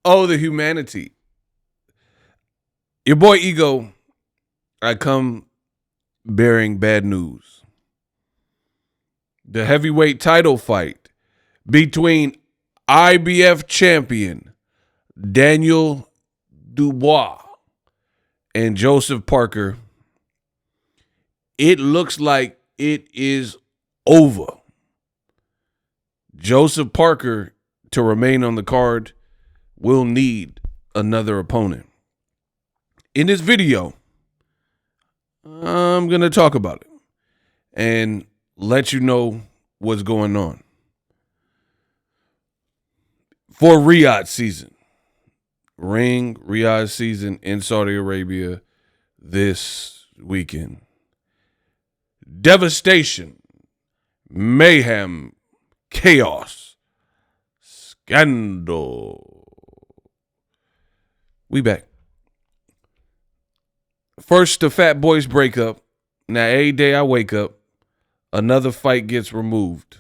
Oh, the humanity. Your boy Ego, I come bearing bad news. The heavyweight title fight between IBF champion Daniel Dubois and Joseph Parker, it looks like it is over. Joseph Parker, to remain on the card, will need another opponent. In this video, I'm going to talk about it and let you know what's going on. For RIYADH season, RIYADH season in Saudi Arabia this weekend. Devastation, mayhem, chaos, scandal. We back. First, the Fat Boys breakup. Now, every day I wake up, another fight gets removed.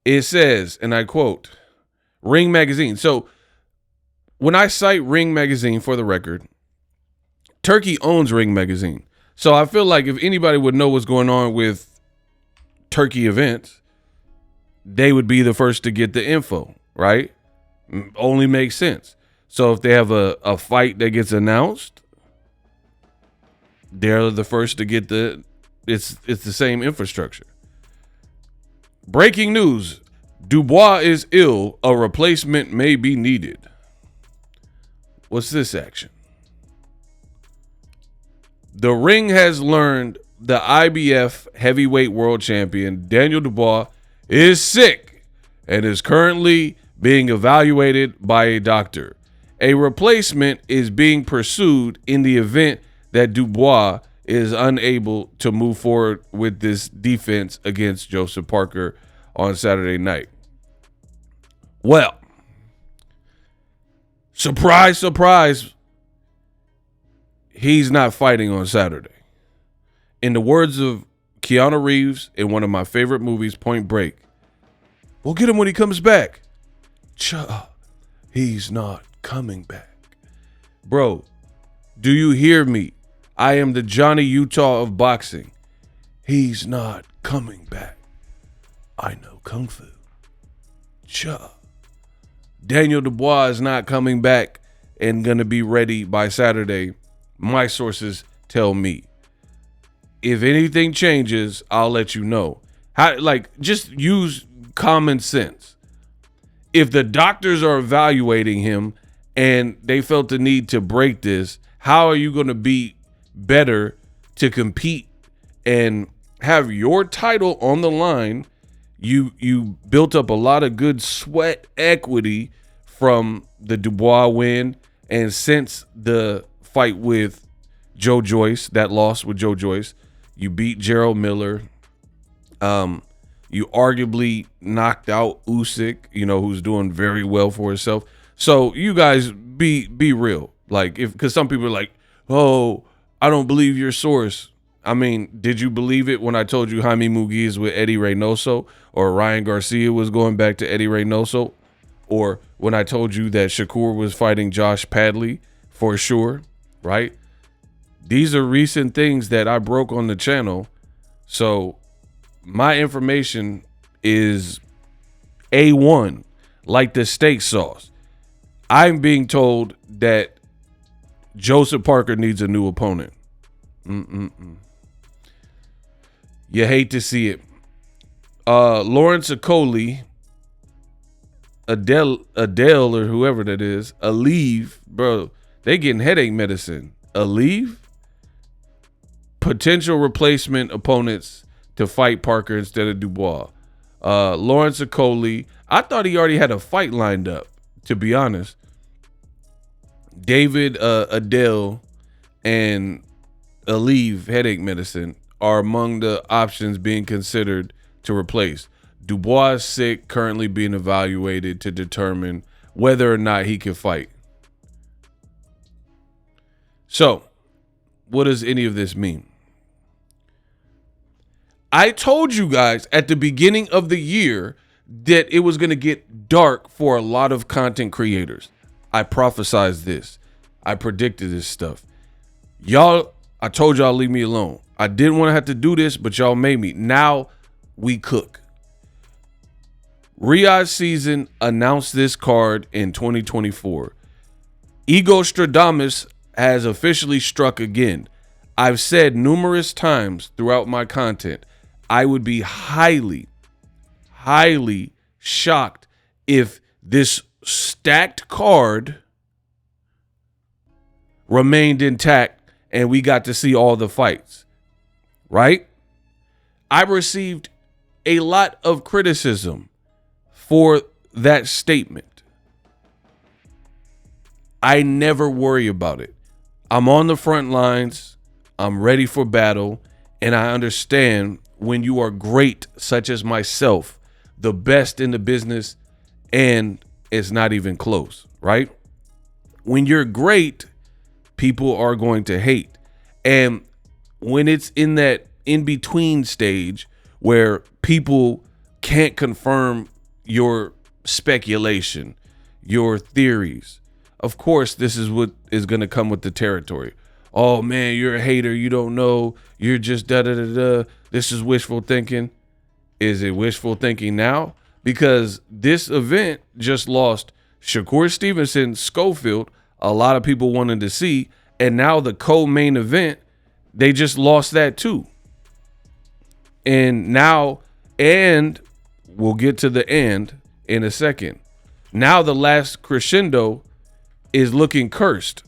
It says, and I quote, Ring Magazine. So, when I cite Ring Magazine, for the record, Turkey owns Ring Magazine. So, I feel like if anybody would know what's going on with Turkey events, they would be the first to get the info, right? Only makes sense. So if they have a fight that gets announced, they're the first to get it's the same infrastructure. Breaking news: Dubois is ill. A replacement may be needed. What's this action? The Ring has learned the IBF heavyweight world champion Daniel Dubois is sick and is currently being evaluated by a doctor. A replacement is being pursued in the event that Dubois is unable to move forward with this defense against Joseph Parker on Saturday night. Well, surprise, surprise, he's not fighting on Saturday. In the words of Keanu Reeves in one of my favorite movies, Point Break, we'll get him when he comes back. He's not coming back. Bro, do you hear me? I am the Johnny Utah of boxing. He's not coming back. I know Kung Fu. Daniel Dubois is not coming back and going to be ready by Saturday. My sources tell me. If anything changes, I'll let you know. Just use common sense. If the doctors are evaluating him and they felt the need to break this, how are you going to be better to compete and have your title on the line? You built up a lot of good sweat equity from the Dubois win, and since the fight with Joe Joyce, that loss with Joe Joyce, you beat Gerald Miller. You arguably knocked out Usyk, who's doing very well for himself. So you guys be real. Because some people are like, oh, I don't believe your source. I mean, did you believe it when I told you Jaime Mugi is with Eddie Reynoso, or Ryan Garcia was going back to Eddie Reynoso, or when I told you that Shakur was fighting Josh Padley for sure, right? These are recent things that I broke on the channel. So my information is A1, like the steak sauce. I'm being told that Joseph Parker needs a new opponent. You hate to see it. Lawrence Okoli, Adele or whoever that is, Aleve, bro, they getting headache medicine. Aleve? Potential replacement opponents to fight Parker instead of Dubois. Lawrence Okoli, I thought he already had a fight lined up, to be honest. David Adele and Aleve headache medicine are among the options being considered to replace. Dubois is sick, currently being evaluated to determine whether or not he can fight. So, what does any of this mean? I told you guys at the beginning of the year that it was going to get dark for a lot of content creators. I prophesized this. I predicted this stuff. Y'all, I told y'all leave me alone. I didn't want to have to do this, but y'all made me. Now we cook. RIYADH season announced this card in 2024. Ego Stradamus has officially struck again. I've said numerous times throughout my content, I would be highly, highly shocked if this stacked card remained intact and we got to see all the fights, right? I received a lot of criticism for that statement. I never worry about it. I'm on the front lines. I'm ready for battle. And I understand when you are great, such as myself, the best in the business, and it's not even close, right? When you're great, people are going to hate. And when it's in that in-between stage where people can't confirm your speculation, your theories, of course, this is what is going to come with the territory. Oh, man, you're a hater. You don't know. You're just da-da-da-da. This is wishful thinking. Is it wishful thinking now? Because this event just lost Shakur Stevenson, Schofield, a lot of people wanted to see, and now the co-main event, they just lost that too. And now, and we'll get to the end in a second. Now the last crescendo is looking cursed,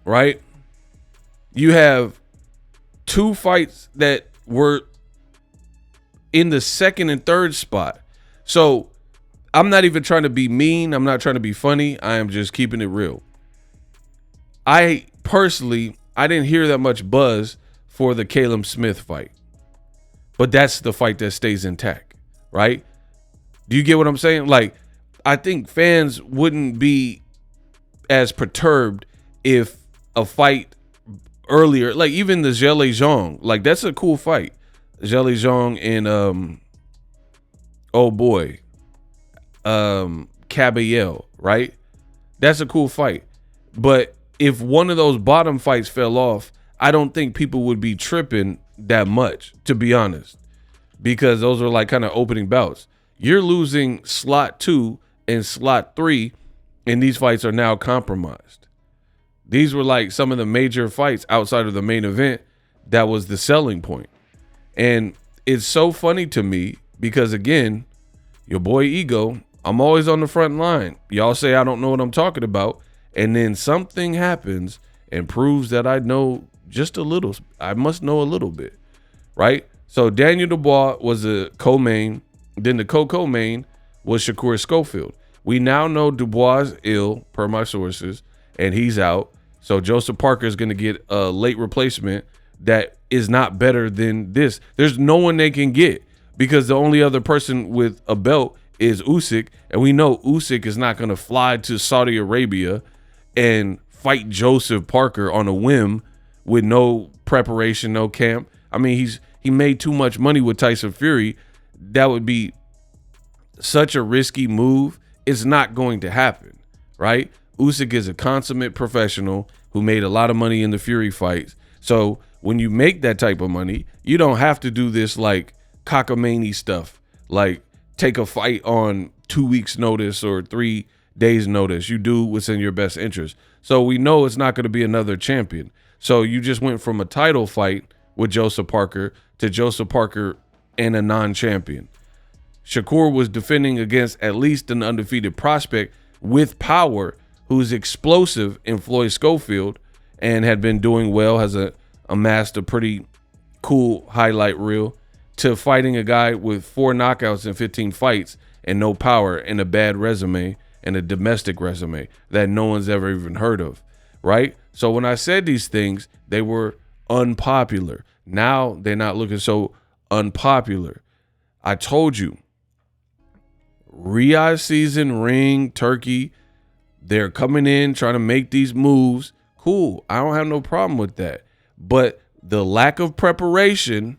right? You have two fights that were in the second and third spot. So I'm not even trying to be mean. I'm not trying to be funny. I am just keeping it real. I personally, I didn't hear that much buzz for the Caleb Smith fight, but that's the fight that stays intact, right? Do you get what I'm saying? Like, I think fans wouldn't be as perturbed if a fight earlier, like even the Zhele Zhang, like that's a cool fight. Zhele Zhang and oh boy, Caballel, right? That's a cool fight. But if one of those bottom fights fell off, I don't think people would be tripping that much, to be honest, because those are like kind of opening bouts. You're losing slot 2 and slot 3, and these fights are now compromised. These were like some of the major fights outside of the main event. That was the selling point. And it's so funny to me because, again, your boy Ego, I'm always on the front line. Y'all say I don't know what I'm talking about, and then something happens and proves that I know just a little. I must know a little bit, right? So Daniel Dubois was a co-main. Then the co-main was Shakur Schofield. We now know Dubois is ill, per my sources, and he's out. So Joseph Parker is going to get a late replacement that is not better than this. There's no one they can get because the only other person with a belt is Usyk, and we know Usyk is not going to fly to Saudi Arabia and fight Joseph Parker on a whim with no preparation, no camp. I mean, he made too much money with Tyson Fury. That would be such a risky move. It's not going to happen, right? Usyk is a consummate professional who made a lot of money in the Fury fights. So when you make that type of money, you don't have to do this like cockamamie stuff, like take a fight on 2 weeks notice or 3 days notice. You do what's in your best interest. So we know it's not going to be another champion. So you just went from a title fight with Joseph Parker to Joseph Parker and a non-champion. Shakur was defending against at least an undefeated prospect with power who's explosive in Floyd Schofield and had been doing well, has amassed a pretty cool highlight reel, to fighting a guy with 4 knockouts in 15 fights and no power and a bad resume and a domestic resume that no one's ever even heard of, right? So when I said these things, they were unpopular. Now they're not looking so unpopular. I told you, RIYADH season, ring, turkey, they're coming in trying to make these moves. Cool. I don't have no problem with that. But the lack of preparation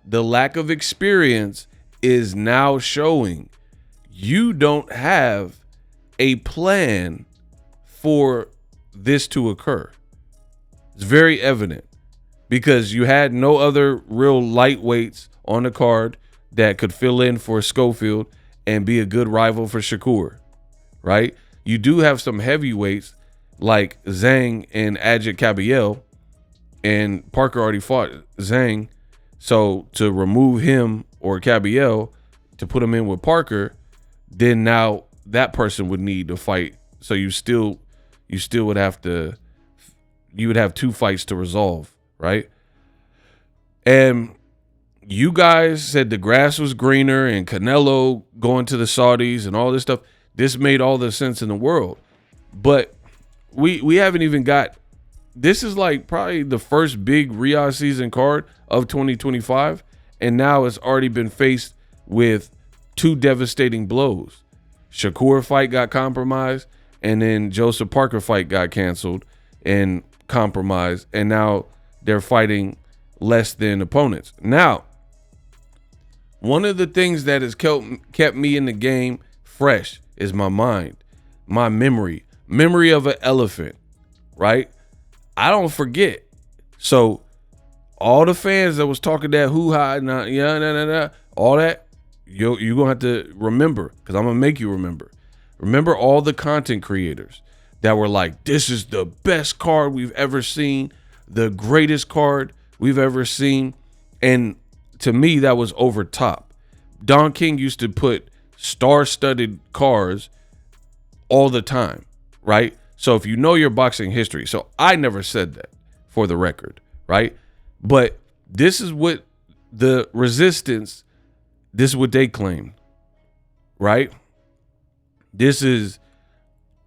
the lack of experience is now showing you don't have a plan for this to occur. It's very evident because you had no other real lightweights on the card that could fill in for Schofield and be a good rival for Shakur, right? You do have some heavyweights like Zhang and Ajit Kabayel, and Parker already fought Zhang. So to remove him or Kabayel to put him in with Parker, then now that person would need to fight. So you still would have to, you would have 2 fights to resolve, right? And you guys said the grass was greener and Canelo going to the Saudis and all this stuff. This made all the sense in the world. But we haven't even got, this is like probably the first big RIYADH season card of 2025. And now it's already been faced with 2 devastating blows. Shakur fight got compromised, and then Joseph Parker fight got canceled and compromised. And now they're fighting less than opponents. Now, one of the things that has kept me in the game fresh is my mind, my memory of an elephant, right? I don't forget. So all the fans that was talking that hoo-ha, all that, you're going to have to remember, because I'm going to make you remember. Remember all the content creators that were like, this is the best card we've ever seen, the greatest card we've ever seen. And to me, that was over top. Don King used to put star-studded cards all the time, right? So if you know your boxing history, so I never said that for the record, right? But this is what the Resistance, this is what they claim, right? This is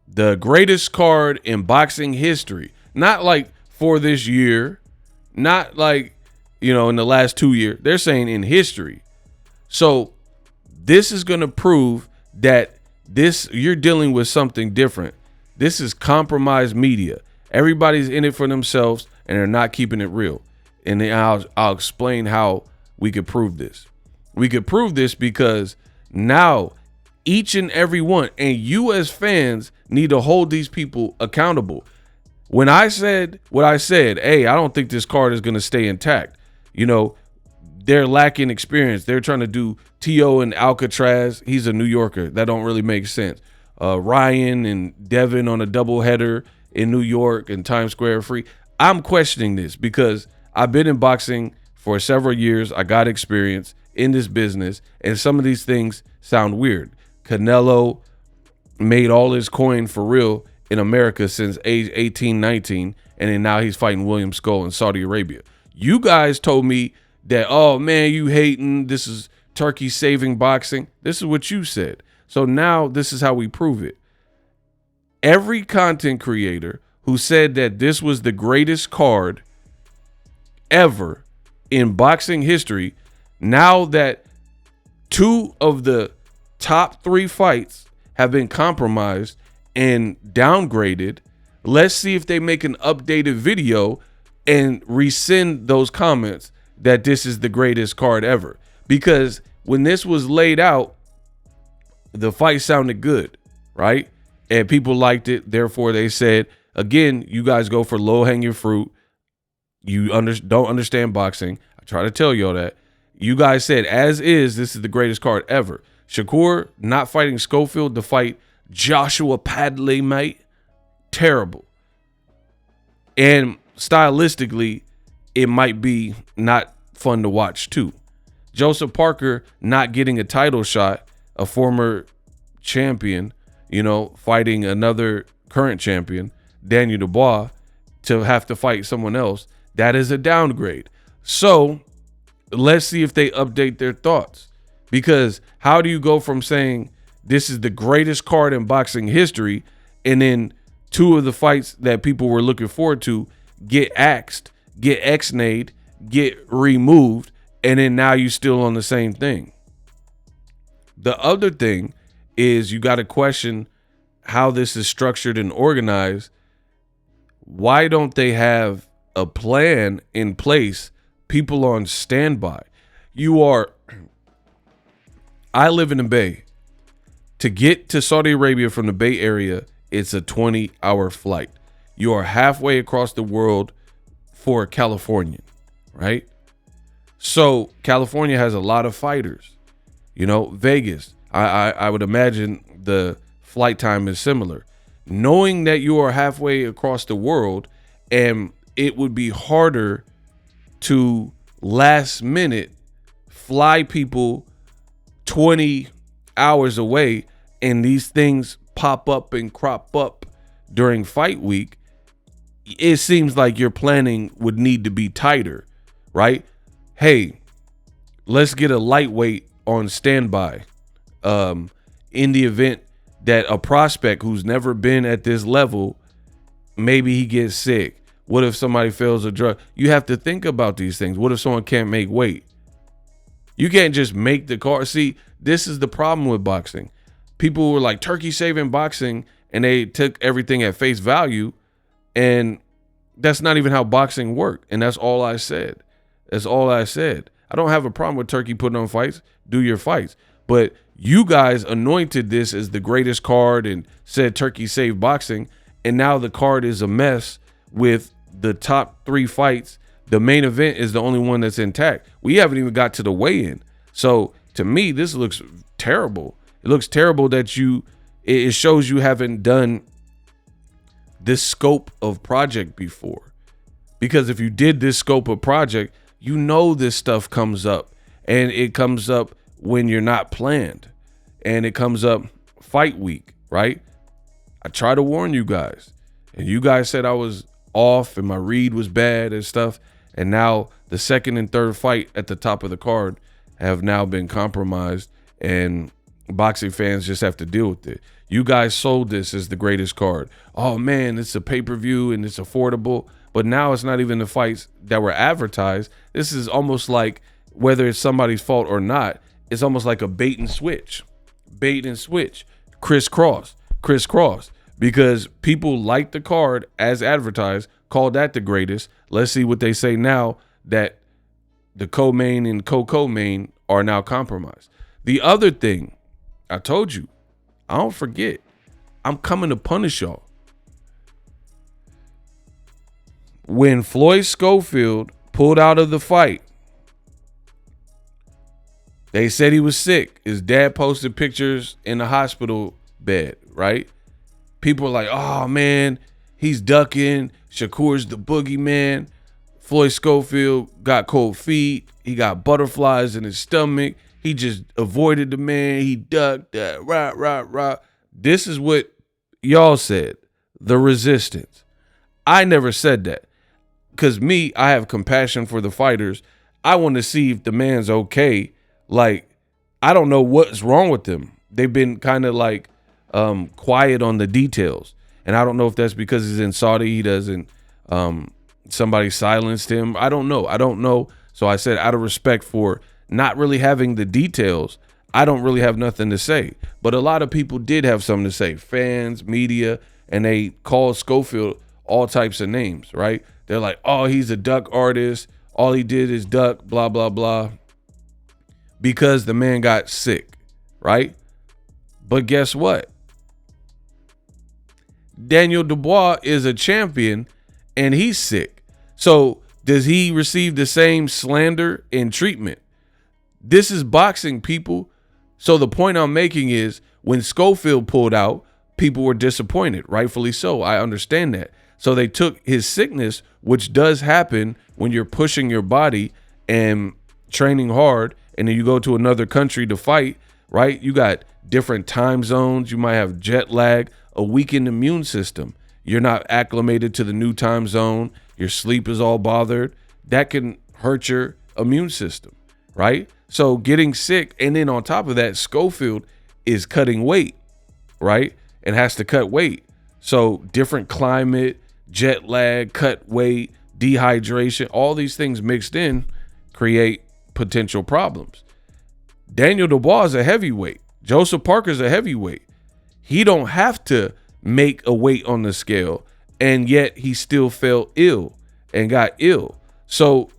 the greatest card in boxing history. Not like for this year, not like, you know, in the last 2 years. They're saying in history. So this is going to prove that you're dealing with something different. This is compromised media. Everybody's in it for themselves and they're not keeping it real. And then I'll explain how we could prove this. We could prove this because now each and every one, and you as fans need to hold these people accountable. When I said what I said, hey, I don't think this card is going to stay intact. You know, they're lacking experience. They're trying to do T.O. and Alcatraz. He's a New Yorker. That don't really make sense. Ryan and Devin on a doubleheader in New York and Times Square free. I'm questioning this because I've been in boxing for several years. I got experience in this business, and some of these things sound weird. Canelo made all his coin for real in America since age 18, 19, and then now he's fighting William Skull in Saudi Arabia. You guys told me that, oh man, you hating, this is Turkey saving boxing. This is what you said. So now this is how we prove it. Every content creator who said that this was the greatest card ever in boxing history, now that 2 of the top 3 fights have been compromised and downgraded, let's see if they make an updated video and rescind those comments that this is the greatest card ever. Because when this was laid out, the fight sounded good, right? And people liked it. Therefore, they said, again, you guys go for low-hanging fruit. You don't understand boxing. I try to tell y'all that. You guys said, as is, this is the greatest card ever. Shakur not fighting Schofield to fight Joshua Padley, mate. Terrible. And stylistically, it might be not fun to watch too. Joseph Parker not getting a title shot, a former champion, you know, fighting another current champion, Daniel Dubois, to have to fight someone else. That is a downgrade. So let's see if they update their thoughts. Because how do you go from saying this is the greatest card in boxing history and then 2 of the fights that people were looking forward to get axed, get ex-nayed, get removed, and then now you still on the same thing? The other thing is you got to question how this is structured and organized. Why don't they have a plan in place, people on standby? I live in the Bay. To get to Saudi Arabia from the Bay Area, it's a 20-hour flight. You are halfway across the world for a Californian, right? So California has a lot of fighters. Vegas, I would imagine the flight time is similar. Knowing that you are halfway across the world and it would be harder to last minute fly people 20 hours away, and these things pop up and crop up during fight week, it seems like your planning would need to be tighter, right? Hey, let's get a lightweight on standby in the event that a prospect who's never been at this level, maybe he gets sick. What if somebody fails a drug? You have to think about these things. What if someone can't make weight? You can't just make the card. See, this is the problem with boxing. People were like turkey saving boxing, and they took everything at face value, and that's not even how boxing worked. And that's all I said. That's all I said. I don't have a problem with turkey putting on fights. Do your fights. But you guys anointed this as the greatest card and said turkey saved boxing, and now the card is a mess with the top 3 fights. The main event is the only one that's intact. We haven't even got to the weigh-in. So to me, this looks terrible. It looks terrible that it shows you haven't done this scope of project before. Because if you did this scope of project, this stuff comes up, and it comes up when you're not planned, and it comes up fight week, right? I try to warn you guys, and you guys said I was off and my read was bad and stuff. And now the second and third fight at the top of the card have now been compromised, and boxing fans just have to deal with it. You guys sold this as the greatest card. Oh man, it's a pay-per-view and it's affordable. But now it's not even the fights that were advertised. This is almost like, whether it's somebody's fault or not, it's almost like a bait and switch. Crisscross. Because people like the card as advertised, called that the greatest. Let's see what they say now that the co-main and co-main are now compromised. The other thing, I told you, I don't forget, I'm coming to punish y'all. When Floyd Schofield pulled out of the fight, they said he was sick. His dad posted pictures in the hospital bed, right? People are like, oh man, he's ducking. Shakur's the boogeyman. Floyd Schofield got cold feet. He got butterflies in his stomach. He just avoided the man. He ducked. Rah. This is what y'all said. The resistance. I never said that. Because I have compassion for the fighters. I want to see if the man's okay. Like, I don't know what's wrong with them. They've been kind of like quiet on the details. And I don't know if that's because he's in Saudi. He doesn't, somebody silenced him. I don't know. So I said, out of respect for not really having the details, I don't really have nothing to say. But a lot of people did have something to say. Fans, media, and they called Schofield all types of names, right? They're like, oh, he's a duck artist. All he did is duck, blah, blah, blah. Because the man got sick, right? But guess what? Daniel Dubois is a champion and he's sick. So does he receive the same slander and treatment? This is boxing, people. So the point I'm making is, when Schofield pulled out, people were disappointed, rightfully so. I understand that. So they took his sickness, which does happen when you're pushing your body and training hard, and then you go to another country to fight, right? You got different time zones. You might have jet lag, a weakened immune system. You're not acclimated to the new time zone. Your sleep is all bothered. That can hurt your immune system, right? So getting sick, and then on top of that, Schofield is cutting weight, right? And has to cut weight. So different climate, jet lag, cut weight, dehydration, all these things mixed in create potential problems. Daniel Dubois is a heavyweight. Joseph Parker's a heavyweight. He don't have to make a weight on the scale, and yet he still fell ill and got ill. So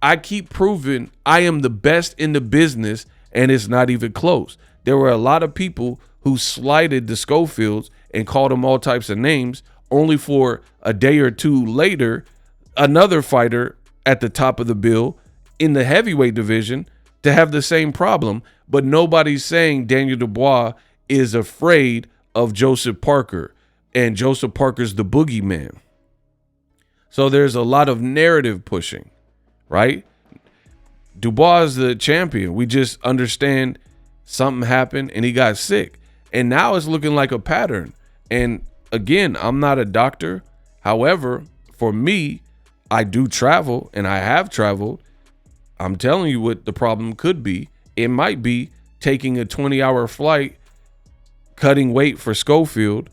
I keep proving I am the best in the business, and it's not even close. There were a lot of people who slighted the Schofields and called them all types of names, only for a day or two later, another fighter at the top of the bill in the heavyweight division to have the same problem. But nobody's saying Daniel Dubois is afraid of Joseph Parker, and Joseph Parker's the boogeyman. So there's a lot of narrative pushing, right? Dubois is the champion. We just understand something happened and he got sick. And now it's looking like a pattern. And again, I'm not a doctor. However, for me, I do travel and I have traveled. I'm telling you what the problem could be. It might be taking a 20-hour flight, cutting weight for Schofield,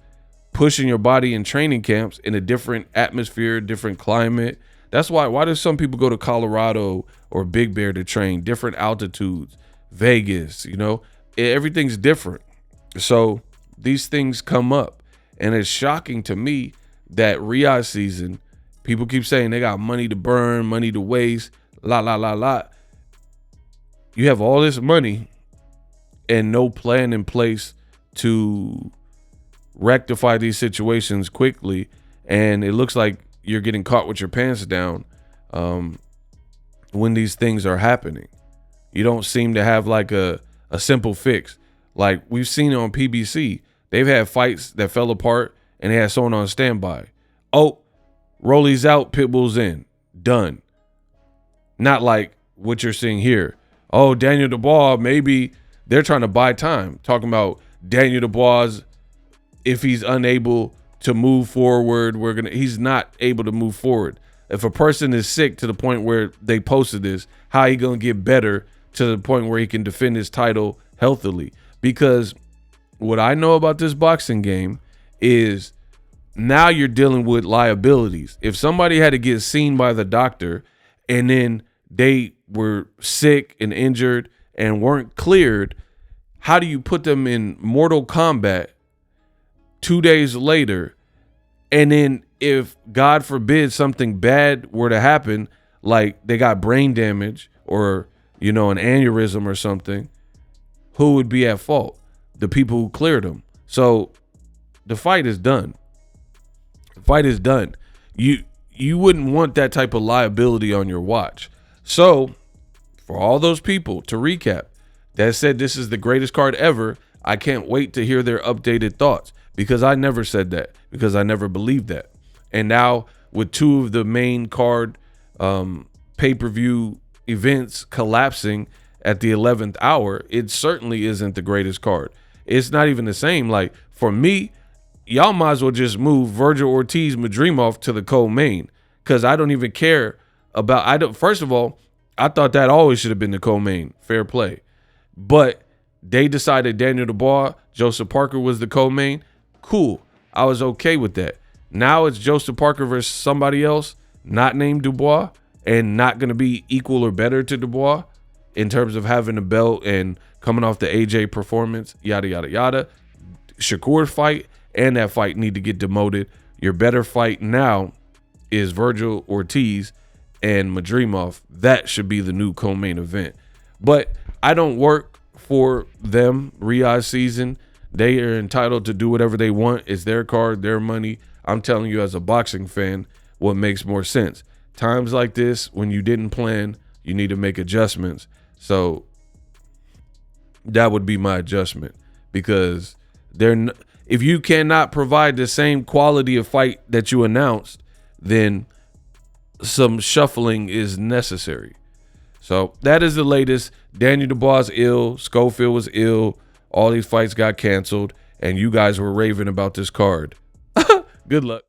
pushing your body in training camps in a different atmosphere, different climate. That's why do some people go to Colorado or Big Bear to train, different altitudes, Vegas, everything's different. So these things come up, and it's shocking to me that RIYADH season, people keep saying they got money to burn, money to waste, la. You have all this money and no plan in place to rectify these situations quickly, and it looks like you're getting caught with your pants down when these things are happening. You don't seem to have like a simple fix. Like we've seen on PBC, they've had fights that fell apart and they had someone on standby. Oh, Rolly's out, Pitbull's in, done. Not like what you're seeing here. Oh, Daniel Dubois, maybe they're trying to buy time, talking about Daniel Dubois, if he's unable to move forward, he's not able to move forward. If a person is sick to the point where they posted this, how he gonna get better to the point where he can defend his title healthily? Because what I know about this boxing game is now you're dealing with liabilities. If somebody had to get seen by the doctor and then they were sick and injured and weren't cleared, how do you put them in mortal combat 2 days later? And then if, God forbid, something bad were to happen, like they got brain damage or, an aneurysm or something, who would be at fault? The people who cleared them. So the fight is done. The fight is done. You wouldn't want that type of liability on your watch. So for all those people, to recap, that said this is the greatest card ever, I can't wait to hear their updated thoughts, because I never said that, because I never believed that. And now with two of the main card pay-per-view events collapsing at the 11th hour, it certainly isn't the greatest card. It's not even the same. Like, for me, y'all might as well just move Virgil Ortiz Madrimov to the co-main, because I don't even care about, first of all, I thought that always should have been the co-main. Fair play. But they decided Daniel Dubois, Joseph Parker was the co-main. Cool. I was okay with that. Now it's Joseph Parker versus somebody else not named Dubois and not going to be equal or better to Dubois in terms of having a belt and coming off the AJ performance, yada, yada, yada. Shakur's fight and that fight need to get demoted. Your better fight now is Virgil Ortiz and Madrimov. That should be the new co-main event. But I don't work for them. RIYADH season, they are entitled to do whatever they want. It's their card, their money. I'm telling you as a boxing fan what makes more sense. Times like this, when you didn't plan, you need to make adjustments. So that would be my adjustment, because if you cannot provide the same quality of fight that you announced, then some shuffling is necessary. So that is the latest. Daniel Dubois is ill. Schofield was ill. All these fights got canceled, and you guys were raving about this card. Good luck.